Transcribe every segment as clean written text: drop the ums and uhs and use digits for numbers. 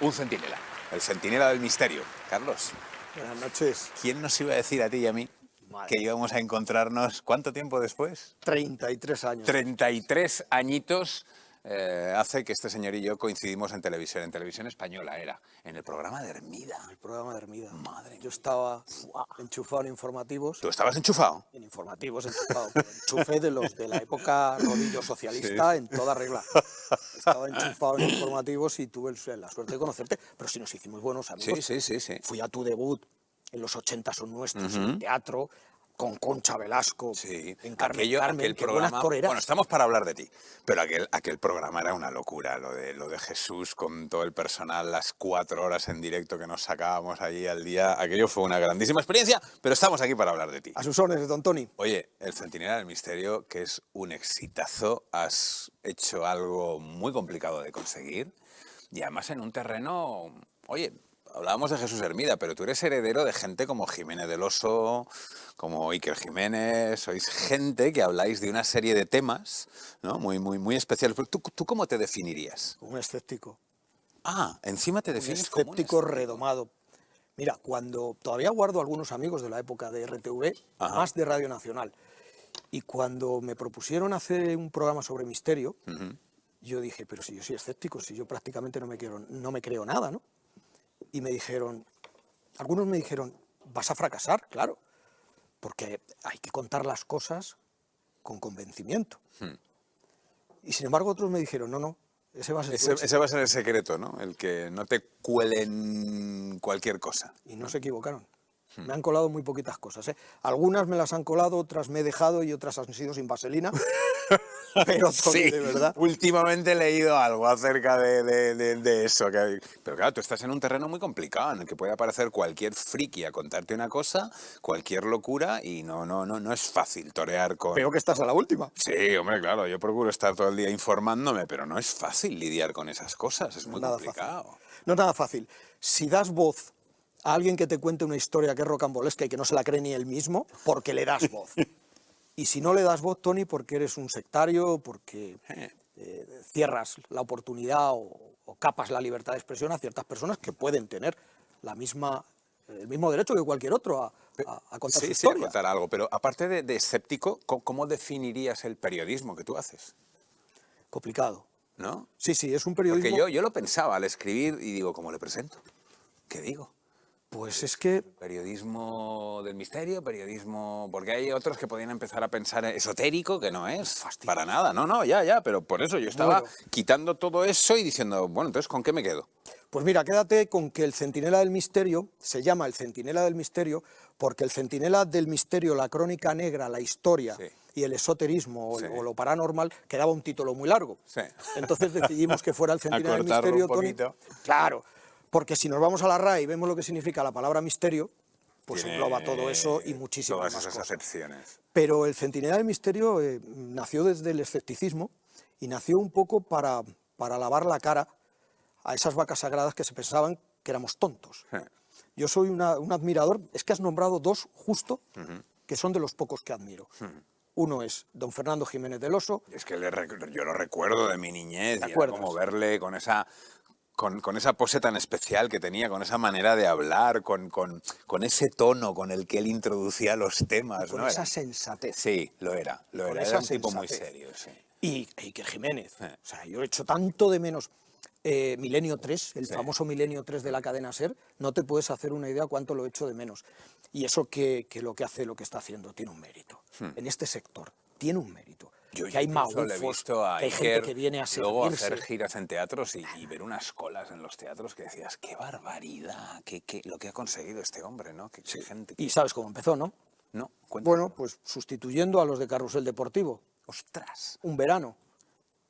Un centinela, el centinela del misterio. Carlos, Buenas noches. ¿quién nos iba a decir a ti y a mí que íbamos a encontrarnos cuánto tiempo después? 33 años. 33 añitos hace que este señor y yo coincidimos en televisión española era, en el programa de Hermida. El programa de Hermida. Madre Yo estaba enchufado en informativos. ¿Tú estabas enchufado? En informativos enchufado. Pero enchufe de los de la época rodillo socialista, Sí. en toda regla. Estaba enchufado en informativos y tuve la suerte de conocerte, pero sí nos hicimos buenos amigos. Sí. Fui a tu debut en Los 80 son nuestros, en el teatro, con Concha Velasco, Sí, en Carmen, aquel qué buen programa, actor eras. bueno, estamos para hablar de ti, pero aquel programa era una locura, lo de Jesús con todo el personal, las 4 horas en directo que nos sacábamos allí al día, aquello fue una grandísima experiencia, pero estamos aquí para hablar de ti. A sus órdenes, don Tony. Oye, el Centinela del Misterio, que es un exitazo, has hecho algo muy complicado de conseguir y además en un terreno, oye, hablábamos de Jesús Hermida, pero tú eres heredero de gente como Jiménez del Oso, como Iker Jiménez, sois gente que habláis de una serie de temas, ¿no? muy especiales. ¿Tú cómo te definirías? Un escéptico. Ah, encima te Un defines como un escéptico escéptico. redomado. Mira, cuando todavía guardo algunos amigos de la época de RTV, Ajá. más de Radio Nacional, y cuando me propusieron hacer un programa sobre misterio, yo dije, pero si yo soy escéptico, si yo prácticamente no me creo nada, ¿no? Y me dijeron, algunos me dijeron, vas a fracasar, claro, porque hay que contar las cosas con convencimiento. Y sin embargo otros me dijeron, no, ese va a ser tu éxito. Ese va a ser el secreto, ¿no? El que no te cuelen cualquier cosa. Y no se equivocaron. Me han colado muy poquitas cosas, ¿eh? Algunas me las han colado, otras me he dejado y otras han sido sin vaselina. Pero Tony, Sí, de verdad. últimamente he leído algo acerca de eso. Pero claro, tú estás en un terreno muy complicado en el que puede aparecer cualquier friki a contarte una cosa, cualquier locura, y no es fácil torear con... Veo que estás a la última. Sí, hombre, claro, yo procuro estar todo el día informándome, pero no es fácil lidiar con esas cosas, es muy Nada complicado. fácil. No es nada fácil. Si das voz a alguien que te cuente una historia que es rocambolesca y que no se la cree ni él mismo, porque le das voz. Y si no le das voz, Tony, porque eres un sectario, porque cierras la oportunidad o capas la libertad de expresión a ciertas personas que pueden tener el mismo derecho que cualquier otro a contar su Sí, historia. a contar algo, pero aparte de escéptico, ¿cómo definirías el periodismo que tú haces? Complicado. ¿No? Sí, es un periodismo... Porque yo lo pensaba al escribir y digo, ¿cómo le presento? ¿Qué digo? Pues es que... Periodismo del misterio, periodismo... Porque hay otros que podían empezar a pensar esotérico, que no es Fastidio. para nada. Ya, pero por eso yo estaba Bueno. quitando todo eso y diciendo, bueno, entonces, ¿con qué me quedo? Pues mira, quédate con que el Centinela del Misterio se llama el Centinela del Misterio porque el Centinela del Misterio, la crónica negra, la historia Sí. y el esoterismo Sí. o lo paranormal quedaba un título muy largo. Sí. Entonces decidimos que fuera el Centinela del Acortarlo Misterio, un Tony. poquito. Claro, porque si nos vamos a la RAE y vemos lo que significa la palabra misterio, pues Tiene engloba todo eso y muchísimas todas más esas cosas. acepciones. Pero el Centinela del Misterio nació desde el escepticismo y nació un poco para lavar la cara a esas vacas sagradas que se pensaban que éramos tontos. Yo soy un admirador, es que has nombrado dos justo, que son de los pocos que admiro. Uno es don Fernando Jiménez del Oso. Es que yo lo recuerdo de mi niñez, ¿Te y era acuerdas? como verle con esa pose tan especial que tenía, con esa manera de hablar, con ese tono con el que él introducía los temas. Con ¿no? esa sensatez. Sí, lo era. Con Era esa un tipo muy sensatez. serio, sí. Y Iker Jiménez. O sea, yo he hecho tanto de menos. Milenio 3, el famoso Milenio 3 de la cadena SER, no te puedes hacer una idea cuánto lo he hecho de menos. Y eso que lo que hace, lo que está haciendo, tiene un mérito. En este sector, tiene un mérito. Que hay incluso le he magufos, visto a que hay gente Iker que viene a luego servirse. hacer giras en teatros y ver unas colas en los teatros que decías, qué barbaridad, lo que ha conseguido este hombre, ¿no? Qué gente. Y sabes cómo empezó, ¿no? No, cuéntame. Bueno, pues sustituyendo a los de Carrusel Deportivo, Ostras. un verano,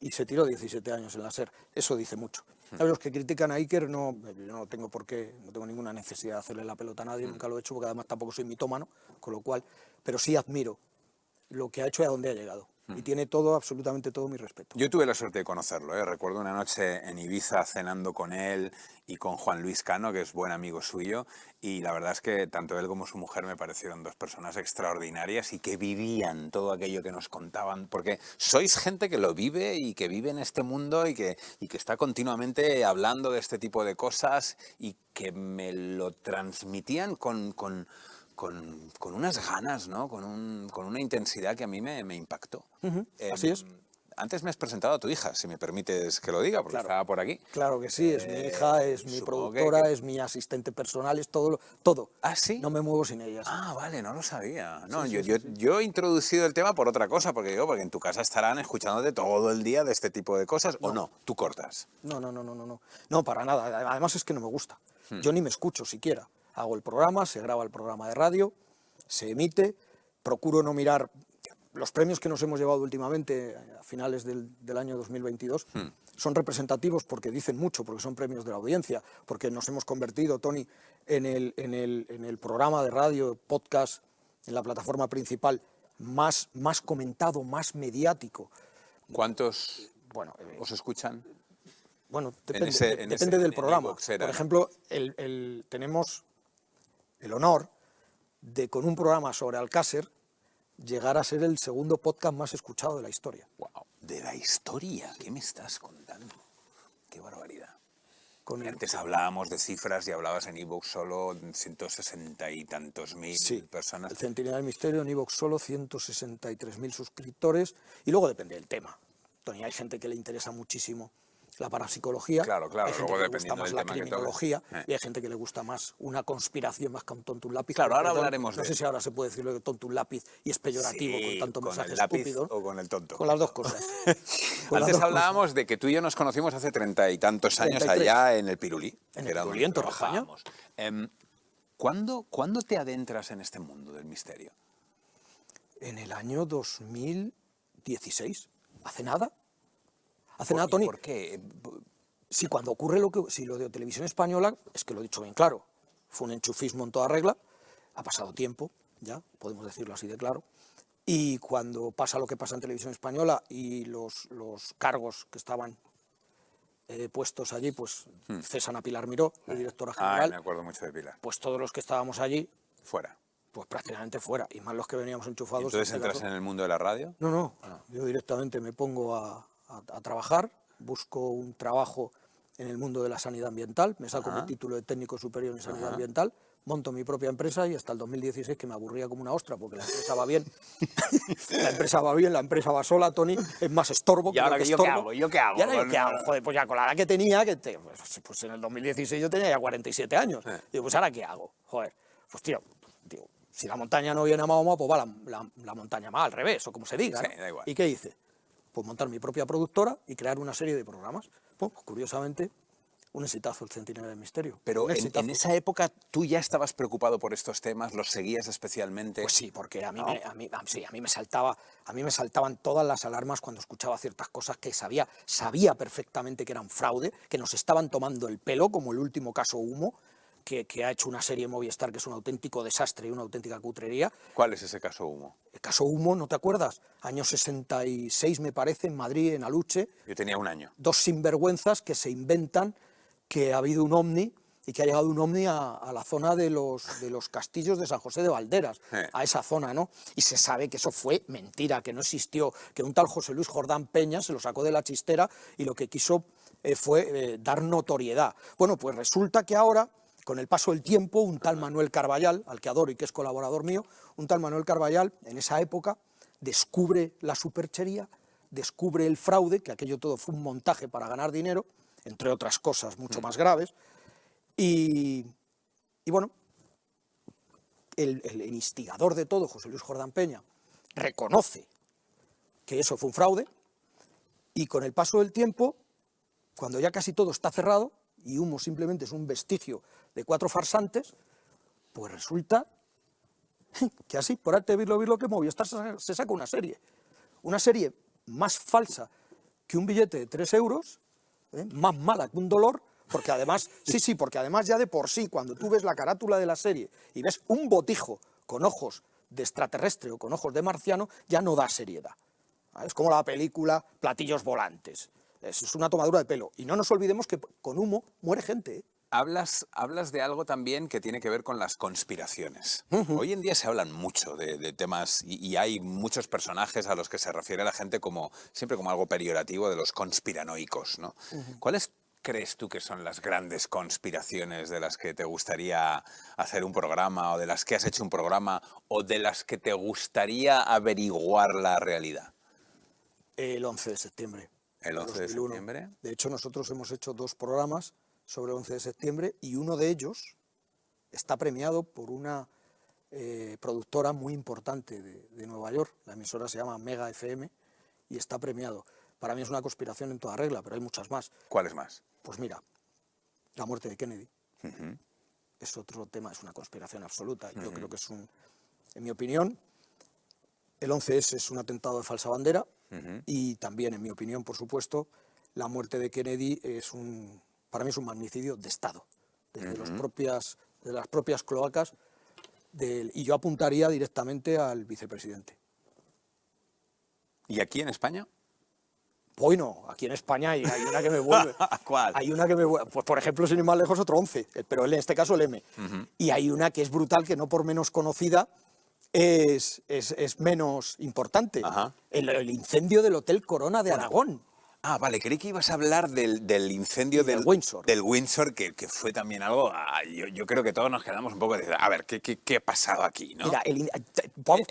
y se tiró 17 años en la SER. Eso dice mucho. ¿Sabes? Los que critican a Iker, yo no tengo por qué, no tengo ninguna necesidad de hacerle la pelota a nadie, nunca lo he hecho, porque además tampoco soy mitómano, con lo cual, pero sí admiro lo que ha hecho y a dónde ha llegado. y tiene todo, absolutamente todo mi respeto. Yo tuve la suerte de conocerlo, ¿eh? Recuerdo una noche en Ibiza cenando con él y con Juan Luis Cano, que es buen amigo suyo, y la verdad es que tanto él como su mujer me parecieron dos personas extraordinarias y que vivían todo aquello que nos contaban, porque sois gente que lo vive y que vive en este mundo y que está continuamente hablando de este tipo de cosas y que me lo transmitían con unas ganas, ¿no? Con una intensidad que a mí me impactó. Así es. Antes me has presentado a tu hija, si me permites que lo diga, porque Claro. estaba por aquí. Claro que sí, es mi hija, es mi supongo productora, es mi asistente personal, es todo, todo. ¿Ah, sí? No me muevo sin ella. Ah, vale, no lo sabía. No, Sí, yo he introducido el tema por otra cosa, porque en tu casa estarán escuchándote todo el día de este tipo de cosas, ¿o no? Tú cortas. No. No, para nada. Además es que no me gusta. Yo ni me escucho siquiera. Hago el programa, se graba el programa de radio, se emite, procuro no mirar los premios que nos hemos llevado últimamente a finales del año 2022. Son representativos porque dicen mucho, porque son premios de la audiencia, porque nos hemos convertido, Tony, en el programa de radio, podcast, en la plataforma principal más comentado, más mediático. ¿Cuántos Bueno, os escuchan? Bueno, en depende del en programa. iVoox era, Por ¿no? ejemplo, tenemos el honor de, con un programa sobre Alcácer, llegar a ser el segundo podcast más escuchado de la historia. Wow, de la historia, ¿qué me estás contando? Qué barbaridad. Con el- Antes hablábamos de cifras y hablabas en iVoox solo 160 y tantos mil Sí, personas. el Centinela del Misterio en iVoox solo 163.000 suscriptores, y luego depende del tema. Tony, hay gente que le interesa muchísimo la parapsicología, Claro, hay gente luego que le gusta dependiendo más del la tema que toques. criminología, y hay gente que le gusta más una conspiración más que un tonto un lápiz. Claro, ahora Perdón, hablaremos no de sé eso. si ahora se puede decir lo de tonto un lápiz y es peyorativo Sí, con tanto con mensaje el lápiz estúpido. o con el tonto. Con las dos cosas. Con las Antes dos hablábamos de que tú y yo nos conocimos hace 30 y tantos años 33. allá en el Pirulí. En que el era Pirulí, donde en Torre España. trabajábamos. ¿Cuándo te adentras en este mundo del misterio? En el año 2016, hace nada. Hace ¿Y nada, Tony. ¿Por qué? Si cuando ocurre si lo de Televisión Española, es que lo he dicho bien claro, fue un enchufismo en toda regla, ha pasado tiempo, ya, podemos decirlo así de claro, y cuando pasa lo que pasa en Televisión Española y los cargos que estaban puestos allí, pues cesan a Pilar Miró, la directora Ah, general, me acuerdo mucho de Pilar. pues todos los que estábamos allí, Fuera. pues prácticamente fuera, y más los que veníamos ¿Y enchufados. entonces en este entras caso. en el mundo de la radio? No, yo directamente me pongo a trabajar, busco un trabajo en el mundo de la sanidad ambiental, me saco mi título de técnico superior en sanidad ambiental, monto mi propia empresa y hasta el 2016, que me aburría como una ostra porque la empresa va bien, la empresa va bien, la empresa va sola, Tony, es más estorbo. ¿Y ahora que yo qué estorbo. hago? ¿Yo qué hago? ¿Y ahora yo qué hago? Joder, pues ya con la edad que tenía, pues en el 2016 yo tenía ya 47 años. Digo, pues ahora qué hago, joder, pues tío, si la montaña no viene a Mahoma, pues va la montaña más al revés, o como se diga, Sí, ¿no? da igual. ¿Y qué hice? Pues montar mi propia productora y crear una serie de programas. Pues, curiosamente, un exitazo el Centinela del Misterio. Pero Un en exitazo. esa época tú ya estabas preocupado por estos temas, los seguías especialmente. Pues sí, porque a mí me saltaban todas las alarmas cuando escuchaba ciertas cosas que sabía perfectamente que eran fraude, que nos estaban tomando el pelo, como el último caso Humo, que ha hecho una serie Movistar que es un auténtico desastre y una auténtica cutrería. ¿Cuál es ese caso Humo? El caso Humo, ¿no te acuerdas? Año 66, me parece, en Madrid, en Aluche. Yo tenía un año. Dos sinvergüenzas que se inventan que ha habido un ovni y que ha llegado un ovni a la zona de los castillos de San José de Valderas, a esa zona, ¿no? Y se sabe que eso fue mentira, que no existió, que un tal José Luis Jordán Peña se lo sacó de la chistera y lo que quiso fue dar notoriedad. Bueno, pues resulta que ahora, con el paso del tiempo, un tal Manuel Carballal, al que adoro y que es colaborador mío, un tal Manuel Carballal, en esa época, descubre la superchería, descubre el fraude, que aquello todo fue un montaje para ganar dinero, entre otras cosas mucho más graves, y bueno, el instigador de todo, José Luis Jordán Peña, reconoce que eso fue un fraude, y con el paso del tiempo, cuando ya casi todo está cerrado, y Humo simplemente es un vestigio de 4 farsantes, pues resulta que así, por arte de virlo, que Movistar se saca una serie más falsa que un billete de 3 euros, más mala que un dolor, porque además, porque además ya de por sí, cuando tú ves la carátula de la serie y ves un botijo con ojos de extraterrestre o con ojos de marciano, ya no da seriedad. Es como la película Platillos Volantes. Es una tomadura de pelo. Y no nos olvidemos que con humo muere gente, ¿eh? Hablas de algo también que tiene que ver con las conspiraciones. Hoy en día se hablan mucho de temas y hay muchos personajes a los que se refiere la gente siempre como algo peyorativo de los conspiranoicos, ¿no? ¿Cuáles crees tú que son las grandes conspiraciones de las que te gustaría hacer un programa o de las que has hecho un programa o de las que te gustaría averiguar la realidad? El 11 de septiembre. ¿El 11 de septiembre? De hecho, nosotros hemos hecho 2 programas sobre el 11 de septiembre y uno de ellos está premiado por una productora muy importante de Nueva York. La emisora se llama Mega FM y está premiado. Para mí es una conspiración en toda regla, pero hay muchas más. ¿Cuáles más? Pues mira, la muerte de Kennedy. Es otro tema, es una conspiración absoluta. Yo creo que en mi opinión, el 11S es un atentado de falsa bandera y también, en mi opinión, por supuesto, la muerte de Kennedy para mí es un magnicidio de Estado, desde de las propias cloacas, y yo apuntaría directamente al vicepresidente. ¿Y aquí en España? Bueno, aquí en España hay una que me vuelve. ¿Cuál? Hay una que me vuelve. Pues por ejemplo, sin ir más lejos, otro 11, pero en este caso el M. Y hay una que es brutal, que no por menos conocida es menos importante. El incendio del Hotel Corona de Aragón. Ah, vale, creí que ibas a hablar del incendio del Windsor. Del Windsor, que fue también algo... yo creo que todos nos quedamos un poco de... A ver, ¿qué ha pasado aquí, no? Mira, vamos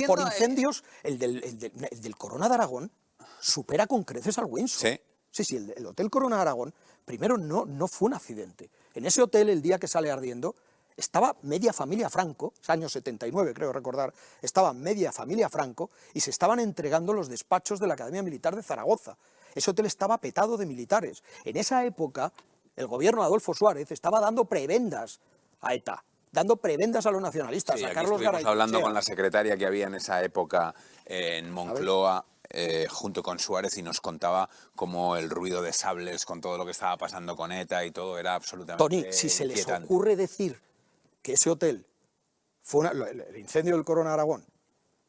por incendios, el del Corona de Aragón supera con creces al Windsor. ¿Sí? Sí, el Hotel Corona de Aragón, primero, no fue un accidente. En ese hotel, el día que sale ardiendo, estaba media familia Franco, es año 79, creo recordar, estaba media familia Franco y se estaban entregando los despachos de la Academia Militar de Zaragoza. Ese hotel estaba petado de militares. En esa época, el gobierno de Adolfo Suárez estaba dando prebendas a ETA, dando prebendas a los nacionalistas, Sí, a aquí Carlos estuvimos Garaycochea. hablando con la secretaria que había en esa época en Moncloa, junto con Suárez, y nos contaba cómo el ruido de sables con todo lo que estaba pasando con ETA y todo era absolutamente Tony, si se les inquietante. ocurre decir que ese hotel fue el incendio del Corona de Aragón,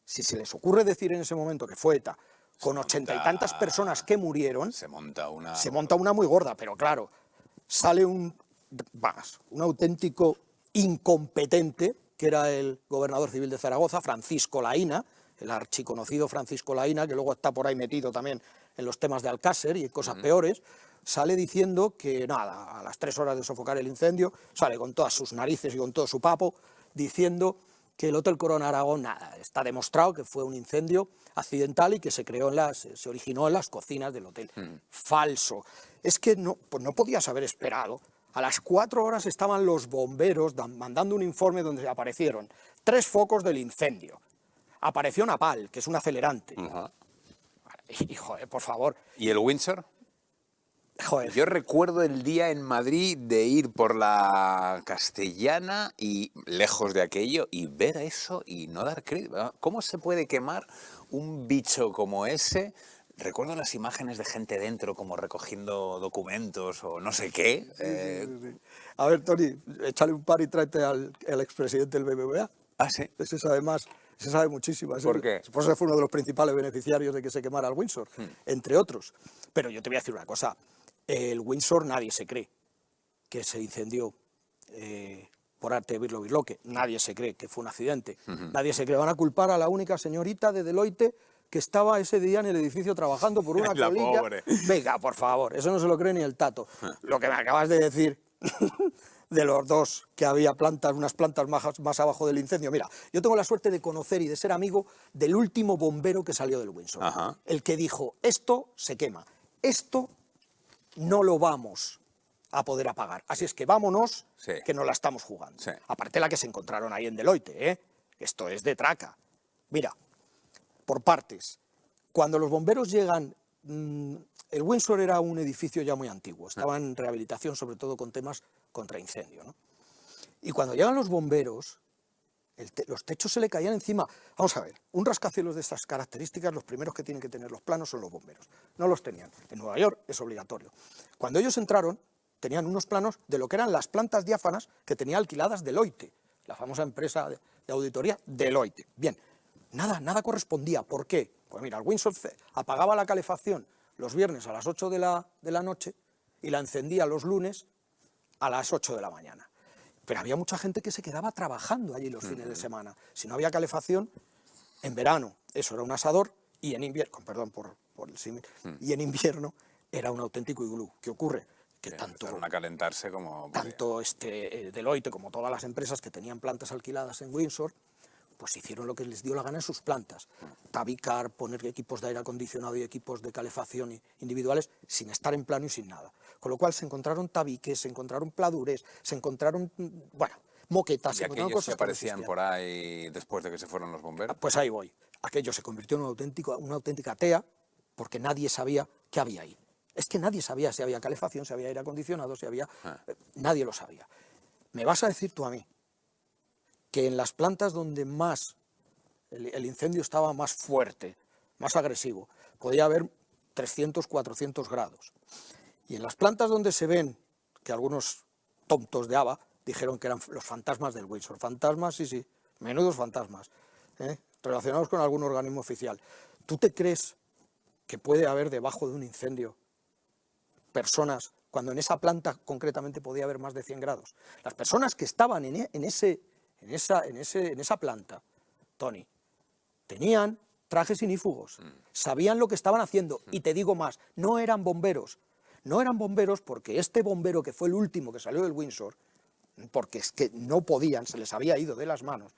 si se les ocurre decir en ese momento que fue ETA, con 80 y tantas personas que murieron, se monta una muy gorda, pero claro, sale un auténtico incompetente, que era el gobernador civil de Zaragoza, Francisco Laína, el archiconocido Francisco Laína, que luego está por ahí metido también en los temas de Alcácer y en cosas peores, sale diciendo que nada, a las 3 horas de sofocar el incendio, sale con todas sus narices y con todo su papo, diciendo que el Hotel Corona Aragón, nada, está demostrado que fue un incendio accidental y que se originó en las cocinas del hotel. Falso. Es que no podías haber esperado. A las 4 horas estaban los bomberos mandando un informe donde aparecieron 3 focos del incendio. Apareció Napal, que es un acelerante. Y, joder, por favor. ¿Y el Windsor? Joder. Yo recuerdo el día en Madrid de ir por la Castellana y lejos de aquello y ver eso y no dar crédito. ¿Cómo se puede quemar un bicho como ese? Recuerdo las imágenes de gente dentro como recogiendo documentos o no sé qué. Sí. A ver, Tony, échale un par y tráete al expresidente del BBVA. Ah, sí. Ese sabe muchísimo. ¿Por qué? Por eso fue uno de los principales beneficiarios de que se quemara el Windsor, entre otros. Pero yo te voy a decir una cosa. El Windsor nadie se cree que se incendió por arte de birloque. Nadie se cree que fue un accidente. Nadie se cree. Van a culpar a la única señorita de Deloitte que estaba ese día en el edificio trabajando por una La colilla. pobre. Venga, por favor, eso no se lo cree ni el tato. Lo que me acabas de decir de los dos, que había unas plantas más abajo del incendio. Mira, yo tengo la suerte de conocer y de ser amigo del último bombero que salió del Windsor. El que dijo, esto se quema, esto no lo vamos a poder apagar. Así es que vámonos, que nos la estamos jugando. Sí. Aparte la que se encontraron ahí en Deloitte, Esto es de traca. Mira, por partes. Cuando los bomberos llegan, el Windsor era un edificio ya muy antiguo, estaba en rehabilitación, sobre todo con temas contra incendio, ¿no? Y cuando llegan los bomberos, los techos se le caían encima. Vamos a ver, un rascacielos de estas características, los primeros que tienen que tener los planos son los bomberos. No los tenían. En Nueva York es obligatorio. Cuando ellos entraron, tenían unos planos de lo que eran las plantas diáfanas que tenía alquiladas Deloitte, la famosa empresa de auditoría Deloitte. Bien, Nada correspondía. ¿Por qué? Pues mira, el Windsor apagaba la calefacción los viernes a las 8 de la noche y la encendía los lunes a las 8 de la mañana. Pero había mucha gente que se quedaba trabajando allí los fines de semana. Si no había calefacción, en verano eso era un asador y en invierno, perdón por el símil, y en invierno era un auténtico iglú. ¿Qué ocurre? Que empezaron a calentarse como... Tanto Deloitte como todas las empresas que tenían plantas alquiladas en Windsor, pues hicieron lo que les dio la gana en sus plantas. Tabicar, poner equipos de aire acondicionado y equipos de calefacción individuales sin estar en plano y sin nada. Con lo cual se encontraron tabiques, se encontraron pladures, se encontraron, bueno, moquetas. ¿Y aquellos que aparecían por ahí después de que se fueron los bomberos? Pues ahí voy. Aquello se convirtió en una auténtica tea porque nadie sabía qué había ahí. Es que nadie sabía si había calefacción, si había aire acondicionado, si había... Nadie lo sabía. ¿Me vas a decir tú a mí que en las plantas donde más el incendio estaba más fuerte, más agresivo, podía haber 300, 400 grados? Y en las plantas donde se ven, que algunos tontos de ABA dijeron que eran los fantasmas del Windsor. Fantasmas, sí, menudos fantasmas, relacionados con algún organismo oficial. ¿Tú te crees que puede haber debajo de un incendio personas, cuando en esa planta concretamente podía haber más de 100 grados? Las personas que estaban en esa planta, Tony, tenían trajes inífugos, sabían lo que estaban haciendo, y te digo más, no eran bomberos porque este bombero que fue el último que salió del Windsor, porque es que no podían, se les había ido de las manos,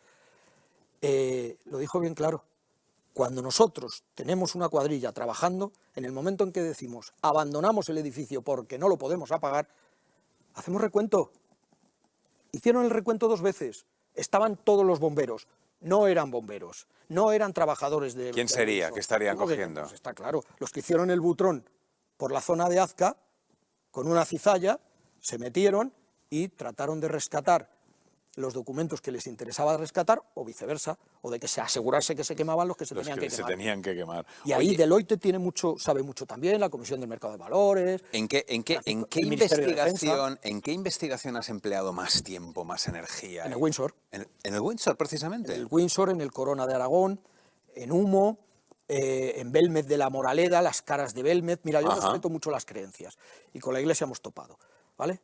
lo dijo bien claro. Cuando nosotros tenemos una cuadrilla trabajando, en el momento en que decimos abandonamos el edificio porque no lo podemos apagar, hacemos recuento. Hicieron el recuento 2 veces. Estaban todos los bomberos. No eran bomberos, no eran trabajadores de... ¿Quién sería? ¿Qué estarían cogiendo? Pues está claro. Los que hicieron el butrón por la zona de Azca, con una cizalla, se metieron y trataron de rescatar los documentos que les interesaba rescatar, o viceversa, o de que se asegurarse que se quemaban los que se tenían que quemar. Y ahí Deloitte sabe mucho también, la Comisión del Mercado de Valores... ¿En qué investigación has empleado más tiempo, más energía? En el Windsor. ¿En el Windsor, precisamente? En el Windsor, en el Corona de Aragón, en Humo, en Belmez de la Moraleda, las caras de Belmez. Mira, yo respeto mucho las creencias, y con la Iglesia hemos topado, ¿vale?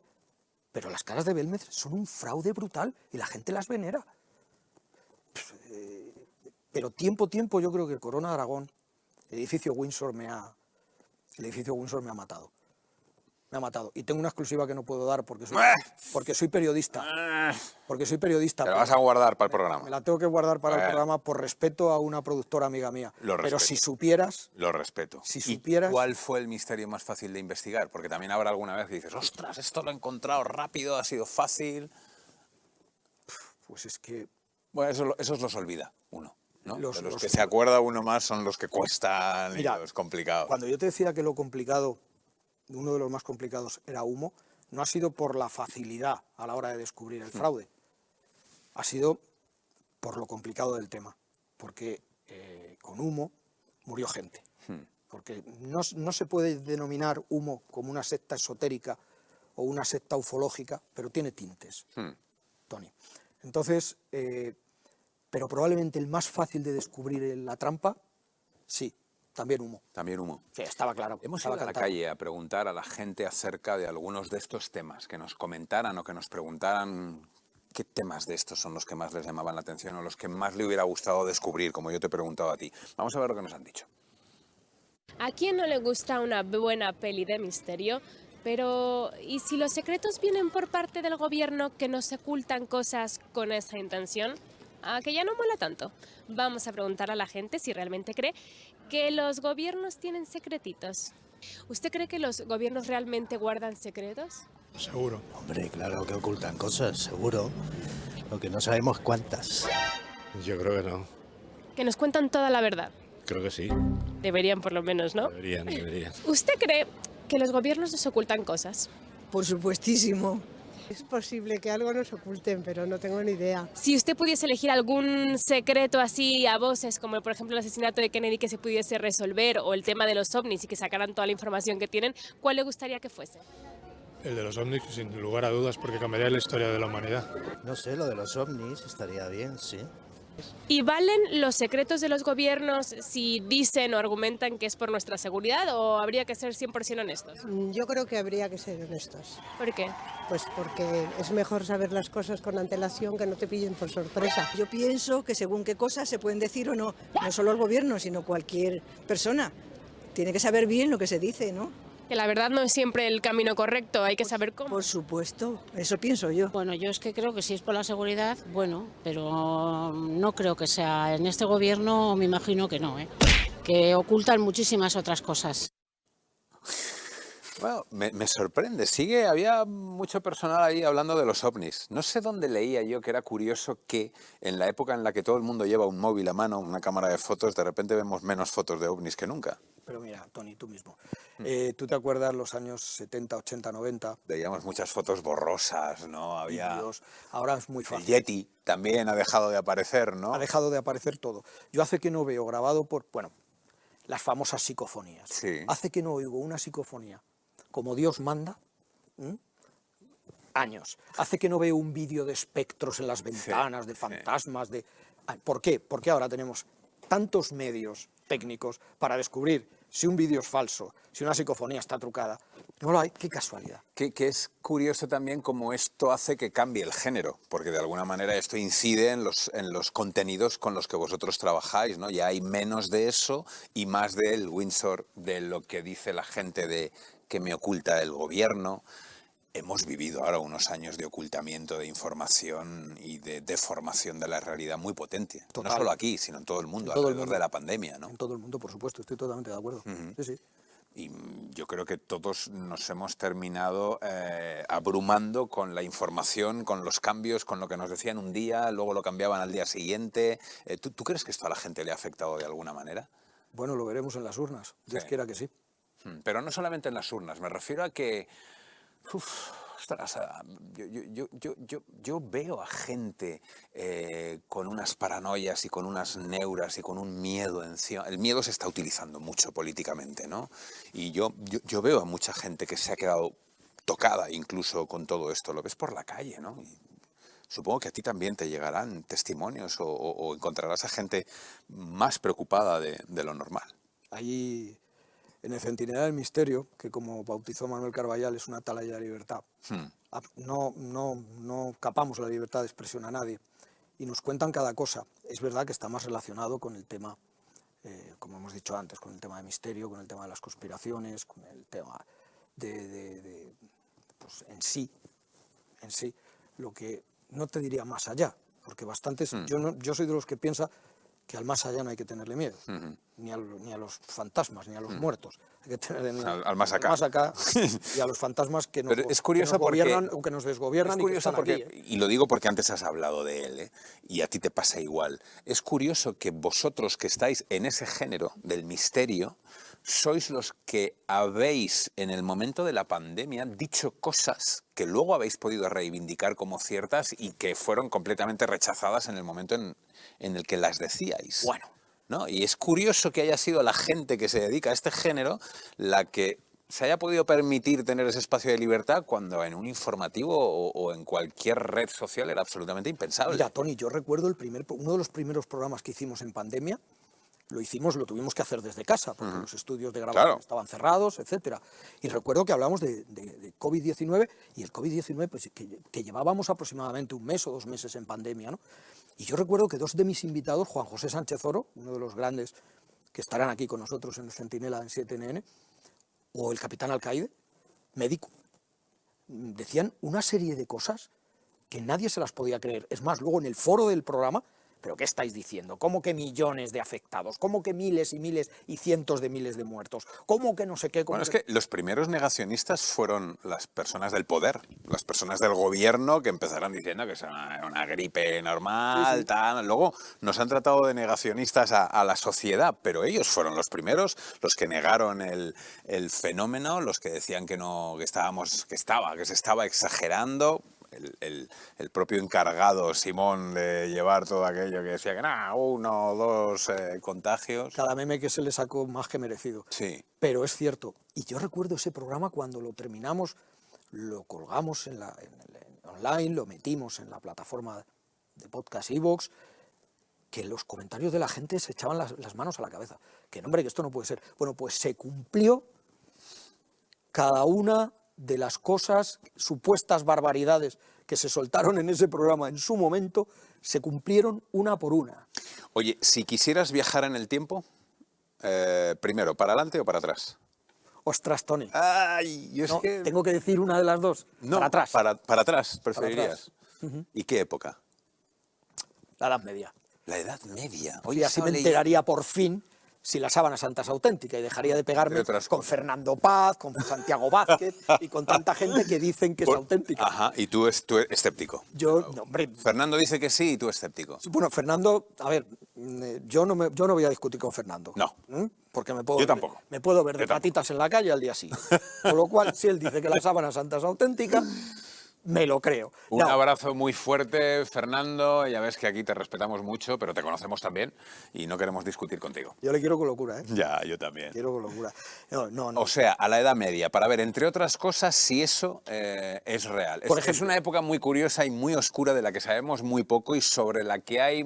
Pero las caras de Belmez son un fraude brutal y la gente las venera. Pero tiempo yo creo que el Corona de Aragón, el edificio Windsor me ha matado. Me ha matado. Y tengo una exclusiva que no puedo dar porque soy periodista. Te la vas a guardar para el programa. Me la tengo que guardar para el programa por respeto a una productora amiga mía. Pero si supieras... Lo respeto. Si supieras... ¿Y cuál fue el misterio más fácil de investigar? Porque también habrá alguna vez que dices, ostras, esto lo he encontrado rápido, ha sido fácil. Pues es que... Bueno, esos los olvida uno, ¿no? Los que se acuerda uno más son los que cuestan. Mira, y los complicados. Cuando yo te decía que lo complicado, uno de los más complicados era Humo, no ha sido por la facilidad a la hora de descubrir el fraude, ha sido por lo complicado del tema, porque con Humo murió gente, porque no se puede denominar Humo como una secta esotérica o una secta ufológica, pero tiene tintes, Tony. Entonces, pero probablemente el más fácil de descubrir la trampa, sí, también Humo. También Humo. Sí, estaba claro. Hemos ido a la calle a preguntar a la gente acerca de algunos de estos temas, que nos comentaran o que nos preguntaran qué temas de estos son los que más les llamaban la atención o los que más le hubiera gustado descubrir, como yo te he preguntado a ti. Vamos a ver lo que nos han dicho. ¿A quién no le gusta una buena peli de misterio? Pero, ¿y si los secretos vienen por parte del gobierno que nos ocultan cosas con esa intención? ¿A que ya no mola tanto? Vamos a preguntar a la gente si realmente cree que los gobiernos tienen secretitos. ¿Usted cree que los gobiernos realmente guardan secretos? Seguro. Hombre, claro que ocultan cosas, seguro. Lo que no sabemos cuántas. Yo creo que no. Que nos cuentan toda la verdad. Creo que sí. Deberían, por lo menos, ¿no? Deberían. ¿Usted cree que los gobiernos nos ocultan cosas? Por supuestísimo. Es posible que algo nos oculten, pero no tengo ni idea. Si usted pudiese elegir algún secreto así a voces, como por ejemplo el asesinato de Kennedy que se pudiese resolver, o el tema de los ovnis y que sacaran toda la información que tienen, ¿cuál le gustaría que fuese? El de los ovnis, sin lugar a dudas, porque cambiaría la historia de la humanidad. No sé, lo de los ovnis estaría bien, sí. ¿Y valen los secretos de los gobiernos si dicen o argumentan que es por nuestra seguridad o habría que ser 100% honestos? Yo creo que habría que ser honestos, ¿Por qué? pues porque es mejor saber las cosas con antelación que no te pillen por sorpresa. Yo pienso que según qué cosas se pueden decir o no, no solo el gobierno, sino cualquier persona. Tiene que saber bien lo que se dice, ¿no? Que la verdad no es siempre el camino correcto, hay que saber cómo. Por supuesto, eso pienso yo. Bueno, yo es que creo que si es por la seguridad, bueno, pero no creo que sea. En este gobierno me imagino que no, que ocultan muchísimas otras cosas. Bueno, me sorprende. Había mucho personal ahí hablando de los ovnis. No sé dónde leía yo que era curioso que en la época en la que todo el mundo lleva un móvil a mano, una cámara de fotos, de repente vemos menos fotos de ovnis que nunca. Pero mira, Tony, tú mismo. ¿Tú te acuerdas los años 70, 80, 90? Veíamos muchas fotos borrosas, ¿no? Había... Vídeos. Ahora es muy El fácil. Yeti también ha dejado de aparecer, ¿no? Ha dejado de aparecer todo. Yo hace que no veo grabado por, bueno, las famosas psicofonías. Sí. Hace que no oigo una psicofonía como Dios manda, años. Hace que no veo un vídeo de espectros en las ventanas, de fantasmas, de... ¿Por qué? Porque ahora tenemos tantos medios técnicos para descubrir si un vídeo es falso, si una psicofonía está trucada. No lo hay, qué casualidad. Que es curioso también cómo esto hace que cambie el género, porque de alguna manera esto incide en los contenidos con los que vosotros trabajáis, ¿no? Ya hay menos de eso y más del Windsor, de lo que dice la gente de que me oculta el gobierno. Hemos vivido ahora unos años de ocultamiento de información y de deformación de la realidad muy potente. Total. No solo aquí, sino en todo el mundo, En todo el alrededor mundo. de la pandemia, ¿no? En todo el mundo, por supuesto, estoy totalmente de acuerdo. Sí, sí. Y yo creo que todos nos hemos terminado abrumando con la información, con los cambios, con lo que nos decían un día, luego lo cambiaban al día siguiente. ¿Tú crees que esto a la gente le ha afectado de alguna manera? Bueno, lo veremos en las urnas. Dios Sí. quiera que sí. Pero no solamente en las urnas, me refiero a que... ostras, yo veo a gente con unas paranoias y con unas neuras y con un miedo encima. El miedo se está utilizando mucho políticamente, ¿no? Y yo veo a mucha gente que se ha quedado tocada incluso con todo esto. Lo ves por la calle, ¿no? Y supongo que a ti también te llegarán testimonios o encontrarás a gente más preocupada de lo normal. Allí, en el Centinela del Misterio, que como bautizó Manuel Carballal, es una atalaya de libertad. No capamos la libertad de expresión a nadie. Y nos cuentan cada cosa. Es verdad que está más relacionado con el tema, como hemos dicho antes, con el tema de misterio, con el tema de las conspiraciones, con el tema pues en sí, lo que no te diría más allá, porque bastantes, yo soy de los que piensa que al más allá no hay que tenerle miedo, ni a los fantasmas, ni a los muertos. Hay que tenerle miedo Al más acá. Al más acá y a los fantasmas que nos, Pero es curioso que nos porque- gobiernan o que nos desgobiernan Es y que curioso están porque, aquí, y lo digo porque antes has hablado de él, y a ti te pasa igual. Es curioso que vosotros que estáis en ese género del misterio, sois los que habéis, en el momento de la pandemia, dicho cosas que luego habéis podido reivindicar como ciertas y que fueron completamente rechazadas en el momento en el que las decíais. Bueno. ¿No? Y es curioso que haya sido la gente que se dedica a este género la que se haya podido permitir tener ese espacio de libertad cuando en un informativo o en cualquier red social era absolutamente impensable. Mira, Tony, yo recuerdo uno de los primeros programas que hicimos en pandemia, lo tuvimos que hacer desde casa, porque los estudios de grabación Claro. estaban cerrados, etcétera. Y recuerdo que hablamos de COVID-19, y el COVID-19, pues, que llevábamos aproximadamente un mes o 2 meses en pandemia, ¿no? Y yo recuerdo que 2 de mis invitados, Juan José Sánchez Oro, uno de los grandes que estarán aquí con nosotros en el Centinela en 7NN, o el capitán Alcaide, médico, decían una serie de cosas que nadie se las podía creer. Es más, luego en el foro del programa, ¿pero qué estáis diciendo? ¿Cómo que millones de afectados? ¿Cómo que miles y miles y cientos de miles de muertos? ¿Cómo que no sé qué? Bueno, es que los primeros negacionistas fueron las personas del poder, las personas del gobierno que empezaron diciendo que es una gripe normal, tal. Luego nos han tratado de negacionistas a la sociedad, pero ellos fueron los primeros, los que negaron el fenómeno, los que decían que se estaba exagerando. El propio encargado, Simón, de llevar todo aquello que decía que nada, 1 o 2 contagios. Cada meme que se le sacó más que merecido. Sí. Pero es cierto. Y yo recuerdo ese programa cuando lo terminamos, lo colgamos en online, lo metimos en la plataforma de podcast iVoox, que los comentarios de la gente se echaban las manos a la cabeza. Que no, hombre, que esto no puede ser. Bueno, pues se cumplió cada una de las cosas, supuestas barbaridades que se soltaron en ese programa en su momento, se cumplieron una por una. Oye, si quisieras viajar en el tiempo, primero, ¿para adelante o para atrás? Ostras, Tony. Ay, yo es No, que... tengo que decir una de las dos. No, para atrás. Para atrás, preferirías. atrás. ¿Y qué época? La Edad Media. La Edad Media. Y así me enteraría por fin si la sábana santa es auténtica y dejaría de pegarme Entre otras con cosas. Fernando Paz, con Santiago Vázquez y con tanta gente que dicen que es auténtica. Ajá, y tú escéptico. Yo, no, hombre, Fernando dice que sí y tú escéptico. bueno, Fernando, a ver, yo no voy a discutir con Fernando. No. Porque Yo tampoco. me puedo ver de Yo tampoco. patitas en la calle al día siguiente. Con lo cual, si él dice que la sábana santa es auténtica, me lo creo. Un No, abrazo muy fuerte, Fernando. Ya ves que aquí te respetamos mucho, pero te conocemos también y no queremos discutir contigo. yo le quiero con locura, ¿eh? Ya, yo también. Quiero con locura. No. O sea, a la Edad Media, para ver, entre otras cosas, si eso es real. Por Es ejemplo. una época muy curiosa y muy oscura de la que sabemos muy poco y sobre la que hay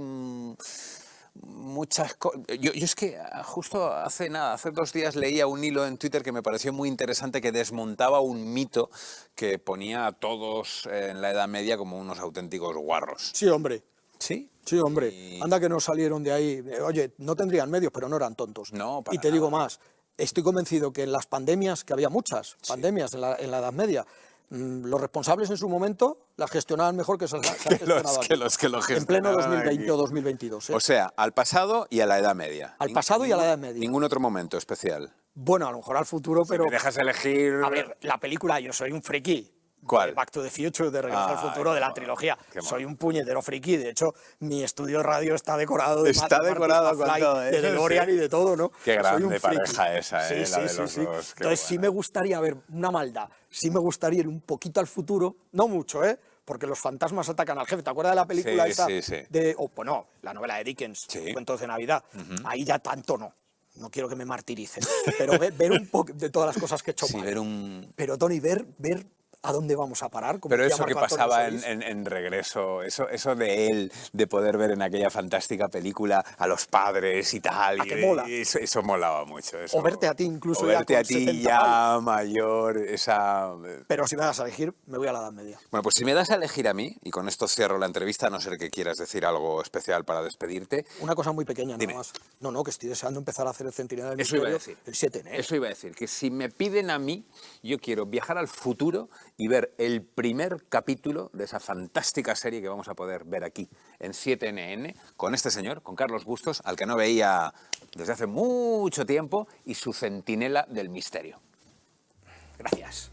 muchas cosas. Yo es que justo hace 2 días leía un hilo en Twitter que me pareció muy interesante, que desmontaba un mito que ponía a todos en la Edad Media como unos auténticos guarros. Sí, hombre. ¿Sí? Sí, hombre. Y- Anda que no salieron de ahí. Oye, no tendrían medios, pero no eran tontos. No, para y te digo nada. más. Estoy convencido que en las pandemias, que había muchas pandemias en la Edad Media, los responsables en su momento las gestionaban mejor que se han gestionado aquí. que lo en pleno gestionaban 2020 aquí. o 2022. ¿eh? O sea, al pasado y a la Edad Media. Al pasado y a la Edad Media. Ningún otro momento especial. Bueno, a lo mejor al futuro, pero... ¿Me dejas elegir? A ver, la película, yo soy un friki. ¿Cuál? De Back to the Future, de Regreso al Futuro, de la trilogía. qué mono. Soy un puñetero friki. De hecho, mi estudio de radio está decorado de Está Marty decorado con McFly, todo, de eso DeLorean sí. y de todo, ¿no? Qué Soy grande un friki. pareja esa, Sí, la sí, de sí, los sí. dos, qué Entonces sí buena. me gustaría ver una maldad. Sí me gustaría ir un poquito al futuro. No mucho, ¿eh? Porque los fantasmas atacan al jefe. ¿Te acuerdas de la película Sí, esa? sí, sí. Bueno, la novela de Dickens, Sí. Cuentos de Navidad. Ahí ya tanto no. No quiero que me martiricen. Pero ver un poco de todas las cosas que he hecho Sí, mal. ver un... Pero, Tony, ver a dónde vamos a parar. Como Pero decía eso que Marco Antonio pasaba Solís. en Regreso, eso de él, de poder ver en aquella fantástica película a los padres y tal. ¿A que mola? Eso molaba mucho. Eso. O verte a ti incluso O ya verte con a ti 70 ya mayor, esa... Pero si me das a elegir, me voy a la Edad Media. Bueno, pues si me das a elegir a mí, y con esto cierro la entrevista, a no ser que quieras decir algo especial para despedirte. Una cosa muy pequeña Dime. nada más. No, que estoy deseando empezar a hacer el Centinela del Eso iba a Misterio decir. el 7 de enero. Eso iba a decir, que si me piden a mí, yo quiero viajar al futuro y ver el primer capítulo de esa fantástica serie que vamos a poder ver aquí en 7NN con este señor, con Carlos Bustos, al que no veía desde hace mucho tiempo, y su Centinela del Misterio. Gracias.